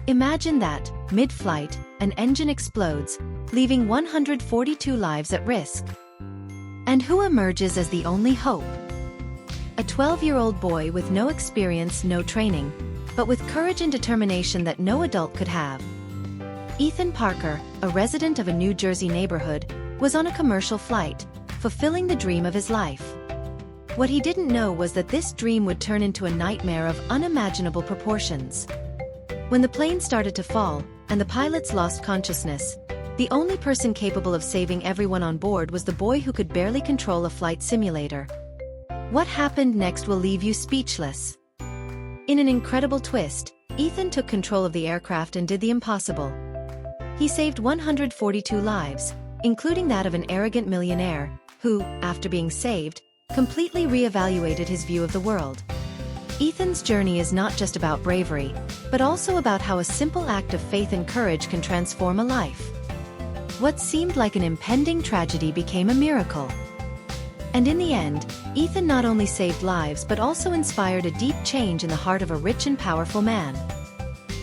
Imagine that, mid-flight, an engine explodes, leaving 142 lives at risk. And who emerges as the only hope? A 12-year-old boy with no experience, no training, but with courage and determination that no adult could have. Ethan Parker, a resident of a New Jersey neighborhood, was on a commercial flight, fulfilling the dream of his life. What he didn't know was that this dream would turn into a nightmare of unimaginable proportions. When the plane started to fall, and the pilots lost consciousness, the only person capable of saving everyone on board was the boy who could barely control a flight simulator. What happened next will leave you speechless. In an incredible twist, Ethan took control of the aircraft and did the impossible. He saved 142 lives, including that of an arrogant millionaire, who, after being saved, completely re-evaluated his view of the world. Ethan's journey is not just about bravery, but also about how a simple act of faith and courage can transform a life. What seemed like an impending tragedy became a miracle. And in the end, Ethan not only saved lives but also inspired a deep change in the heart of a rich and powerful man.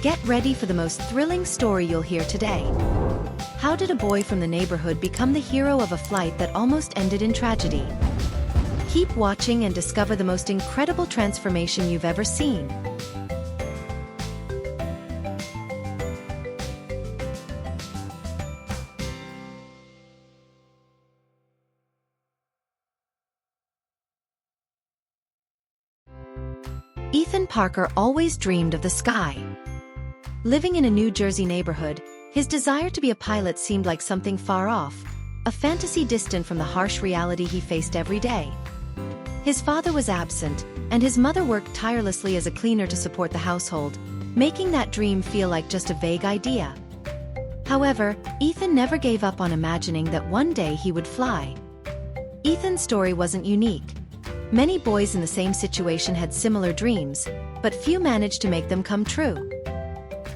Get ready for the most thrilling story you'll hear today. How did a boy from the neighborhood become the hero of a flight that almost ended in tragedy? Keep watching and discover the most incredible transformation you've ever seen. Ethan Parker always dreamed of the sky. Living in a New Jersey neighborhood, his desire to be a pilot seemed like something far off, a fantasy distant from the harsh reality he faced every day. His father was absent, and his mother worked tirelessly as a cleaner to support the household, making that dream feel like just a vague idea. However, Ethan never gave up on imagining that one day he would fly. Ethan's story wasn't unique. Many boys in the same situation had similar dreams, but few managed to make them come true.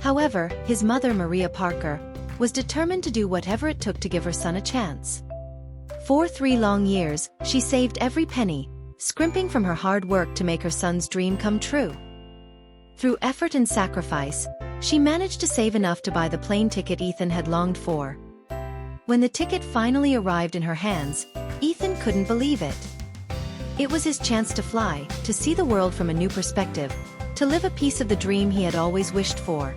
However, his mother, Maria Parker, was determined to do whatever it took to give her son a chance. For 3 long years, she saved every penny, scrimping from her hard work to make her son's dream come true. Through effort and sacrifice, she managed to save enough to buy the plane ticket Ethan had longed for. When the ticket finally arrived in her hands, Ethan couldn't believe it. It was his chance to fly, to see the world from a new perspective, to live a piece of the dream he had always wished for.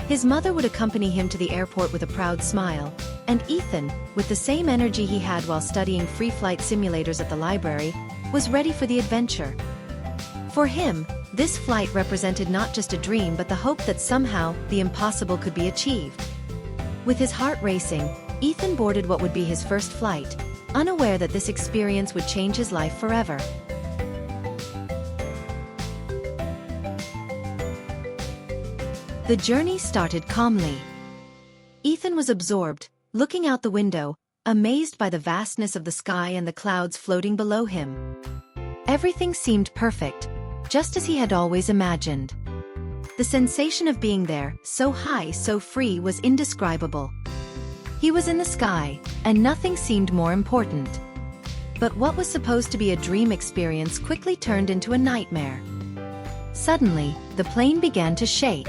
His mother would accompany him to the airport with a proud smile, and Ethan, with the same energy he had while studying free flight simulators at the library, was ready for the adventure. For him, this flight represented not just a dream but the hope that somehow, the impossible could be achieved. With his heart racing, Ethan boarded what would be his first flight, unaware that this experience would change his life forever. The journey started calmly. Ethan was absorbed, looking out the window, amazed by the vastness of the sky and the clouds floating below him. Everything seemed perfect, just as he had always imagined. The sensation of being there, so high, so free, was indescribable. He was in the sky, and nothing seemed more important. But what was supposed to be a dream experience quickly turned into a nightmare. Suddenly, the plane began to shake.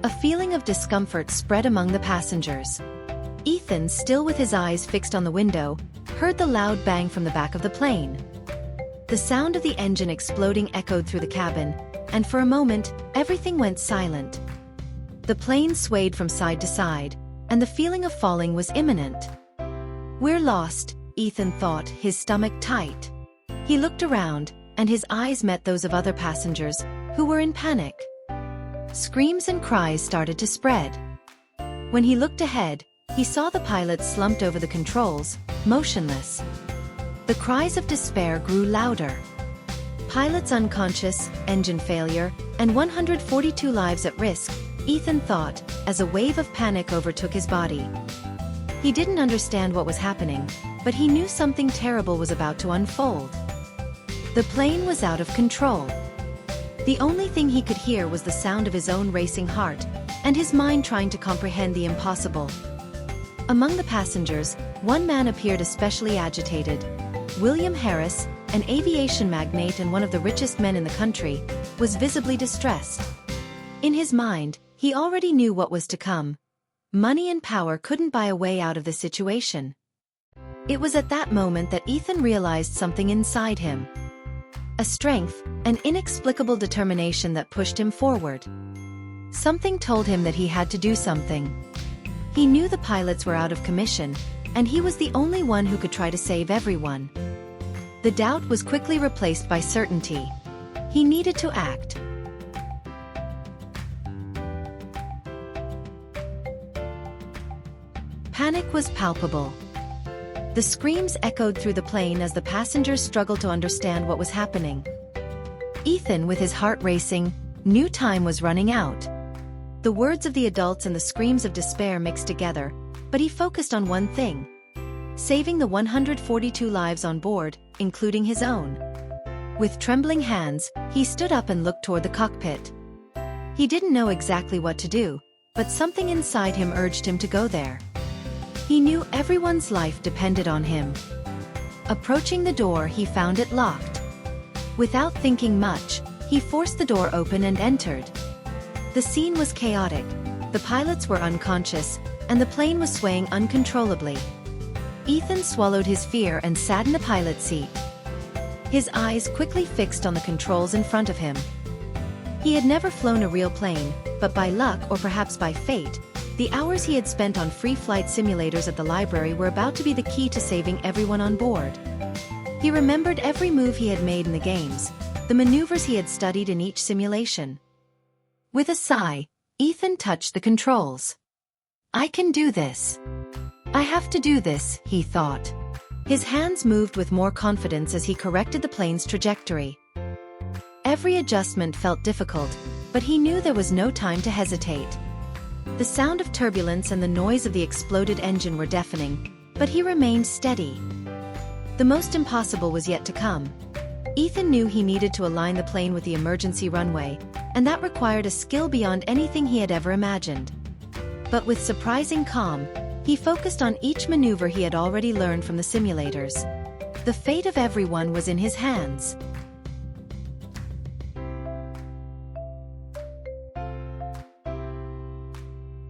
A feeling of discomfort spread among the passengers. Ethan, still with his eyes fixed on the window, heard the loud bang from the back of the plane. The sound of the engine exploding echoed through the cabin, and for a moment, everything went silent. The plane swayed from side to side, and the feeling of falling was imminent. "We're lost," Ethan thought, his stomach tight. He looked around, and his eyes met those of other passengers, who were in panic. Screams and cries started to spread. When he looked ahead, he saw the pilots slumped over the controls, motionless. The cries of despair grew louder. Pilots unconscious, engine failure, and 142 lives at risk, Ethan thought, as a wave of panic overtook his body. He didn't understand what was happening, but he knew something terrible was about to unfold. The plane was out of control. The only thing he could hear was the sound of his own racing heart, and his mind trying to comprehend the impossible. Among the passengers, one man appeared especially agitated. William Harris, an aviation magnate and one of the richest men in the country, was visibly distressed. In his mind, He already knew what was to come. Money and power couldn't buy a way out of the situation. It was at that moment that Ethan realized something inside him. A strength, an inexplicable determination that pushed him forward. Something told him that he had to do something. He knew the pilots were out of commission, and he was the only one who could try to save everyone. The doubt was quickly replaced by certainty. He needed to act. Panic was palpable. The screams echoed through the plane as the passengers struggled to understand what was happening. Ethan, with his heart racing, knew time was running out. The words of the adults and the screams of despair mixed together, but he focused on one thing: saving the 142 lives on board, including his own. With trembling hands, he stood up and looked toward the cockpit. He didn't know exactly what to do, but something inside him urged him to go there. He knew everyone's life depended on him. Approaching the door, he found it locked. Without thinking much, he forced the door open and entered. The scene was chaotic. The pilots were unconscious, and the plane was swaying uncontrollably. Ethan swallowed his fear and sat in the pilot's seat. His eyes quickly fixed on the controls in front of him. He had never flown a real plane, but by luck or perhaps by fate, the hours he had spent on free flight simulators at the library were about to be the key to saving everyone on board. He remembered every move he had made in the games, the maneuvers he had studied in each simulation. With a sigh, Ethan touched the controls. "I can do this. I have to do this," he thought. His hands moved with more confidence as he corrected the plane's trajectory. Every adjustment felt difficult, but he knew there was no time to hesitate. The sound of turbulence and the noise of the exploded engine were deafening, but he remained steady. The most impossible was yet to come. Ethan knew he needed to align the plane with the emergency runway, and that required a skill beyond anything he had ever imagined. But with surprising calm, he focused on each maneuver he had already learned from the simulators. The fate of everyone was in his hands.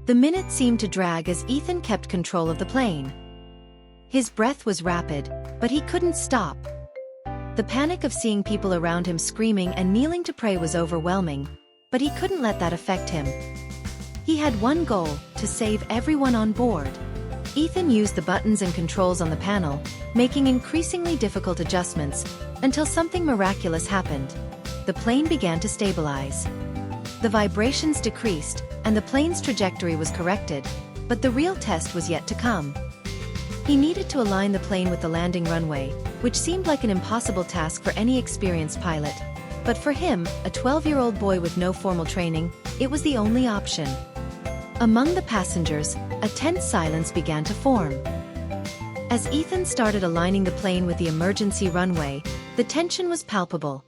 The minutes seemed to drag as Ethan kept control of the plane. His breath was rapid, but he couldn't stop. The panic of seeing people around him screaming and kneeling to pray was overwhelming, but he couldn't let that affect him. He had one goal: to save everyone on board. Ethan used the buttons and controls on the panel, making increasingly difficult adjustments, until something miraculous happened. The plane began to stabilize. The vibrations decreased, and the plane's trajectory was corrected, but the real test was yet to come. He needed to align the plane with the landing runway, which seemed like an impossible task for any experienced pilot. But for him, a 12-year-old boy with no formal training, it was the only option. Among the passengers, a tense silence began to form. As Ethan started aligning the plane with the emergency runway, the tension was palpable.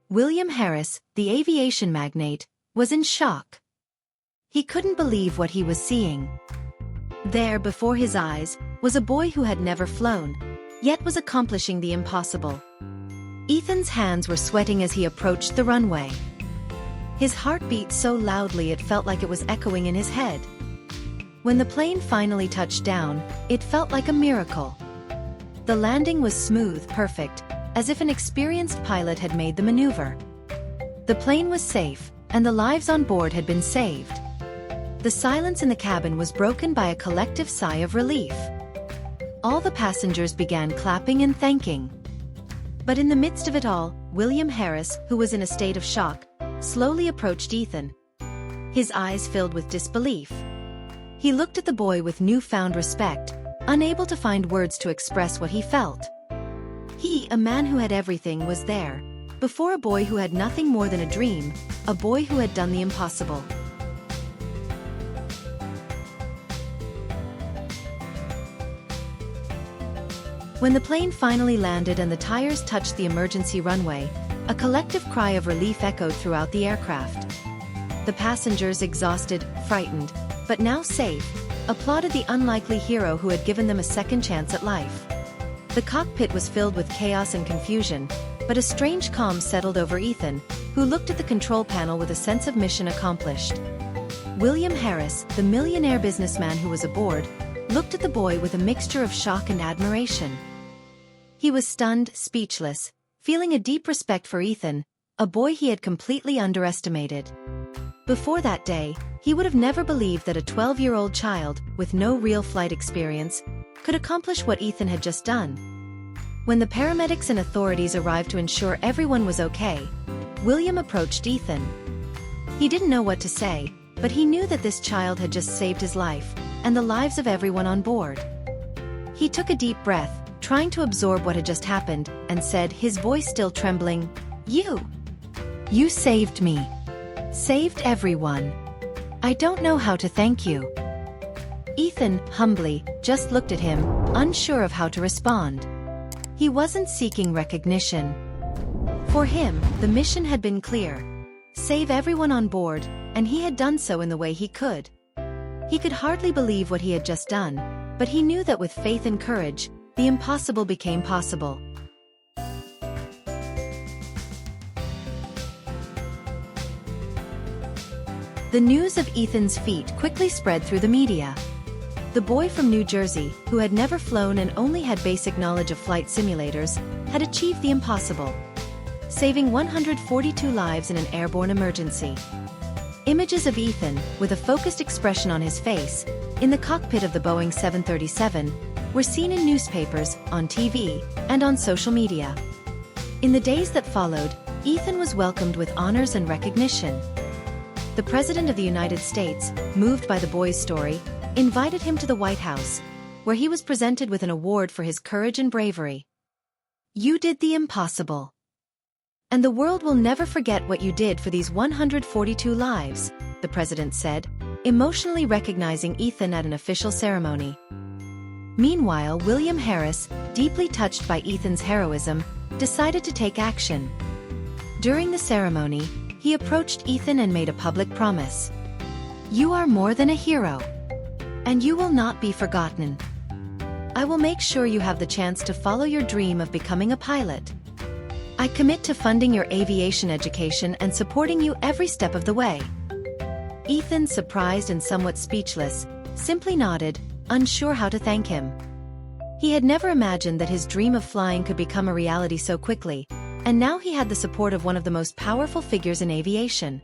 William Harris, the aviation magnate, was in shock. He couldn't believe what he was seeing. There, before his eyes, was a boy who had never flown, yet was accomplishing the impossible. Ethan's hands were sweating as he approached the runway. His heart beat so loudly it felt like it was echoing in his head. When the plane finally touched down, it felt like a miracle. The landing was smooth, perfect, as if an experienced pilot had made the maneuver. The plane was safe, and the lives on board had been saved. The silence in the cabin was broken by a collective sigh of relief. All the passengers began clapping and thanking. But in the midst of it all, William Harris, who was in a state of shock, slowly approached Ethan. His eyes filled with disbelief. He looked at the boy with newfound respect, unable to find words to express what he felt. He, a man who had everything, was there, before a boy who had nothing more than a dream, a boy who had done the impossible. When the plane finally landed and the tires touched the emergency runway, a collective cry of relief echoed throughout the aircraft. The passengers, exhausted, frightened, but now safe, applauded the unlikely hero who had given them a second chance at life. The cockpit was filled with chaos and confusion, but a strange calm settled over Ethan, who looked at the control panel with a sense of mission accomplished. William Harris, the millionaire businessman who was aboard, looked at the boy with a mixture of shock and admiration. He was stunned, speechless, feeling a deep respect for Ethan, a boy he had completely underestimated. Before that day, he would have never believed that a 12-year-old child, with no real flight experience, could accomplish what Ethan had just done. When the paramedics and authorities arrived to ensure everyone was okay, William approached Ethan. He didn't know what to say, but he knew that this child had just saved his life, and the lives of everyone on board. He took a deep breath, trying to absorb what had just happened, and said, his voice still trembling, You saved me. Saved everyone. I don't know how to thank you." Ethan, humbly, just looked at him, unsure of how to respond. He wasn't seeking recognition. For him, the mission had been clear. Save everyone on board, and he had done so in the way he could. He could hardly believe what he had just done, but he knew that with faith and courage, the impossible became possible. The news of Ethan's feat quickly spread through the media. The boy from New Jersey, who had never flown and only had basic knowledge of flight simulators, had achieved the impossible, saving 142 lives in an airborne emergency. Images of Ethan, with a focused expression on his face, in the cockpit of the Boeing 737, were seen in newspapers, on TV, and on social media. In the days that followed, Ethan was welcomed with honors and recognition. The President of the United States, moved by the boy's story, invited him to the White House, where he was presented with an award for his courage and bravery. "You did the impossible. And the world will never forget what you did for these 142 lives," the president said, emotionally recognizing Ethan at an official ceremony. Meanwhile, William Harris, deeply touched by Ethan's heroism, decided to take action. During the ceremony, he approached Ethan and made a public promise. "You are more than a hero. And you will not be forgotten. I will make sure you have the chance to follow your dream of becoming a pilot. I commit to funding your aviation education and supporting you every step of the way." Ethan, surprised and somewhat speechless, simply nodded, unsure how to thank him. He had never imagined that his dream of flying could become a reality so quickly, and now he had the support of one of the most powerful figures in aviation.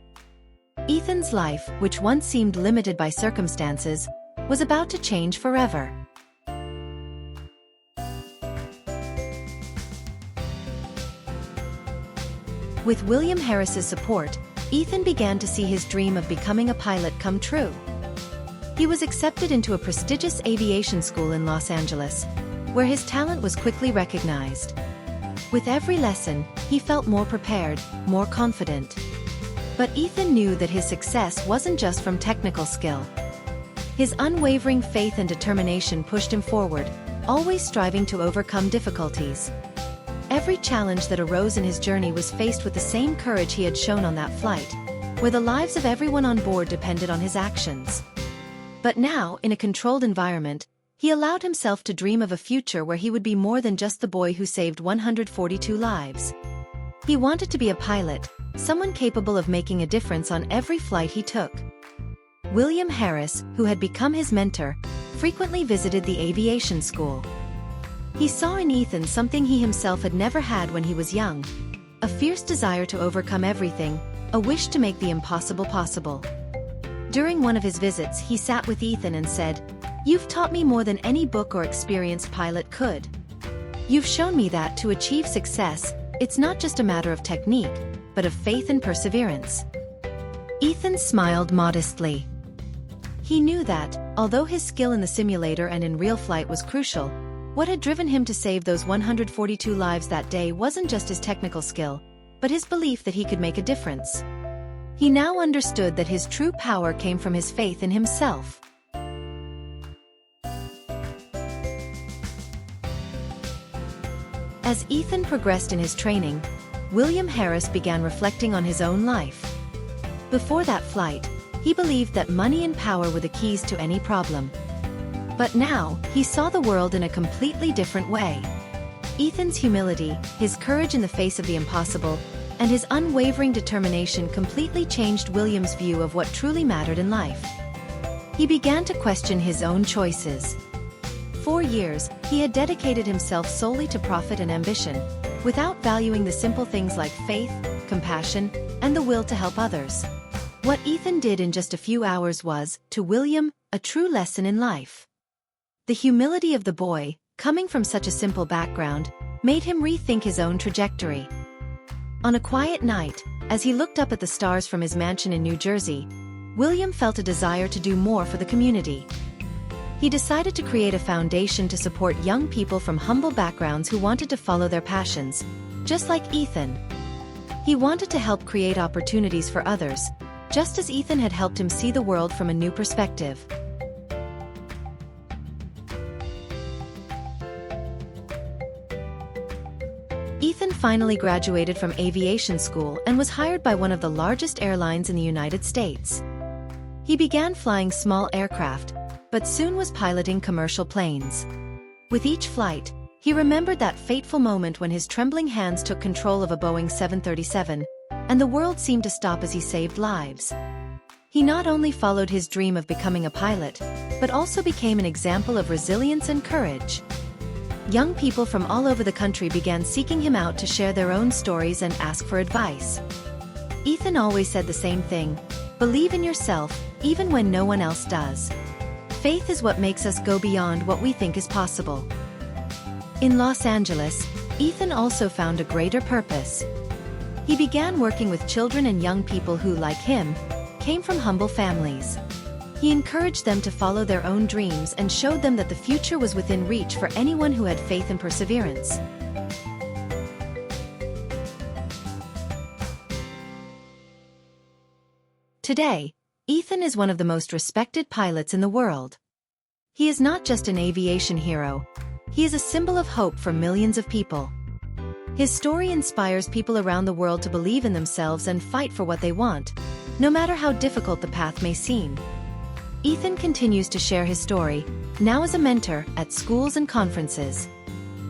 Ethan's life, which once seemed limited by circumstances, was about to change forever. With William Harris's support, Ethan began to see his dream of becoming a pilot come true. He was accepted into a prestigious aviation school in Los Angeles, where his talent was quickly recognized. With every lesson, he felt more prepared, more confident. But Ethan knew that his success wasn't just from technical skill. His unwavering faith and determination pushed him forward, always striving to overcome difficulties. Every challenge that arose in his journey was faced with the same courage he had shown on that flight, where the lives of everyone on board depended on his actions. But now, in a controlled environment, he allowed himself to dream of a future where he would be more than just the boy who saved 142 lives. He wanted to be a pilot, someone capable of making a difference on every flight he took. William Harris, who had become his mentor, frequently visited the aviation school. He saw in Ethan something he himself had never had when he was young: a fierce desire to overcome everything, a wish to make the impossible possible. During one of his visits, he sat with Ethan and said, "You've taught me more than any book or experienced pilot could. You've shown me that to achieve success, it's not just a matter of technique, but of faith and perseverance." Ethan smiled modestly. He knew that, although his skill in the simulator and in real flight was crucial, what had driven him to save those 142 lives that day wasn't just his technical skill, but his belief that he could make a difference. He now understood that his true power came from his faith in himself. As Ethan progressed in his training, William Harris began reflecting on his own life. Before that flight, he believed that money and power were the keys to any problem. But now, he saw the world in a completely different way. Ethan's humility, his courage in the face of the impossible, and his unwavering determination completely changed William's view of what truly mattered in life. He began to question his own choices. For years, he had dedicated himself solely to profit and ambition, without valuing the simple things like faith, compassion, and the will to help others. What Ethan did in just a few hours was, to William, a true lesson in life. The humility of the boy, coming from such a simple background, made him rethink his own trajectory. On a quiet night, as he looked up at the stars from his mansion in New Jersey, William felt a desire to do more for the community. He decided to create a foundation to support young people from humble backgrounds who wanted to follow their passions, just like Ethan. He wanted to help create opportunities for others, just as Ethan had helped him see the world from a new perspective. Ethan finally graduated from aviation school and was hired by one of the largest airlines in the United States. He began flying small aircraft, but soon was piloting commercial planes. With each flight, he remembered that fateful moment when his trembling hands took control of a Boeing 737, and the world seemed to stop as he saved lives. He not only followed his dream of becoming a pilot, but also became an example of resilience and courage. Young people from all over the country began seeking him out to share their own stories and ask for advice. Ethan always said the same thing: believe in yourself, even when no one else does. Faith is what makes us go beyond what we think is possible. In Los Angeles, Ethan also found a greater purpose. He began working with children and young people who, like him, came from humble families. He encouraged them to follow their own dreams and showed them that the future was within reach for anyone who had faith and perseverance. Today, Ethan is one of the most respected pilots in the world. He is not just an aviation hero, he is a symbol of hope for millions of people. His story inspires people around the world to believe in themselves and fight for what they want, no matter how difficult the path may seem. Ethan continues to share his story, now as a mentor, at schools and conferences.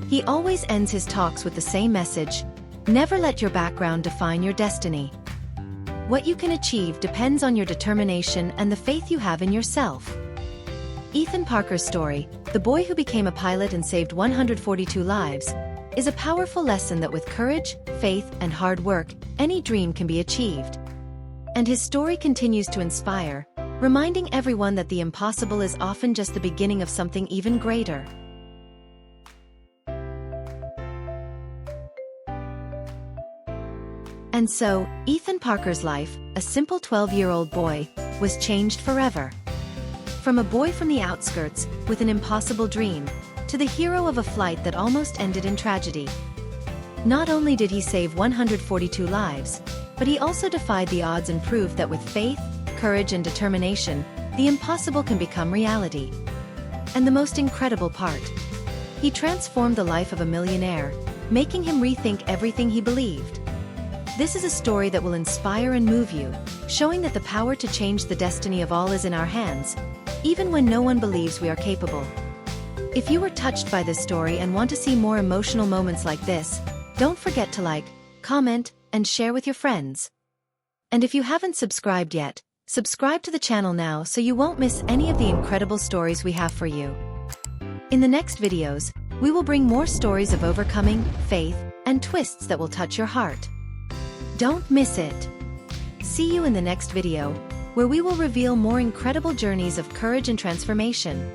He always ends his talks with the same message: never let your background define your destiny. What you can achieve depends on your determination and the faith you have in yourself. Ethan Parker's story, the boy who became a pilot and saved 142 lives, is a powerful lesson that with courage, faith, and hard work, any dream can be achieved. And his story continues to inspire, reminding everyone that the impossible is often just the beginning of something even greater. And so, Ethan Parker's life, a simple 12-year-old boy, was changed forever. From a boy from the outskirts, with an impossible dream, to the hero of a flight that almost ended in tragedy. Not only did he save 142 lives, but he also defied the odds and proved that with faith, courage, and determination, the impossible can become reality. And the most incredible part: he transformed the life of a millionaire, making him rethink everything he believed. This is a story that will inspire and move you, showing that the power to change the destiny of all is in our hands, even when no one believes we are capable. If you were touched by this story and want to see more emotional moments like this, don't forget to like, comment, and share with your friends. And if you haven't subscribed yet, subscribe to the channel now so you won't miss any of the incredible stories we have for you. In the next videos, we will bring more stories of overcoming, faith, and twists that will touch your heart. Don't miss it. See you in the next video, where we will reveal more incredible journeys of courage and transformation.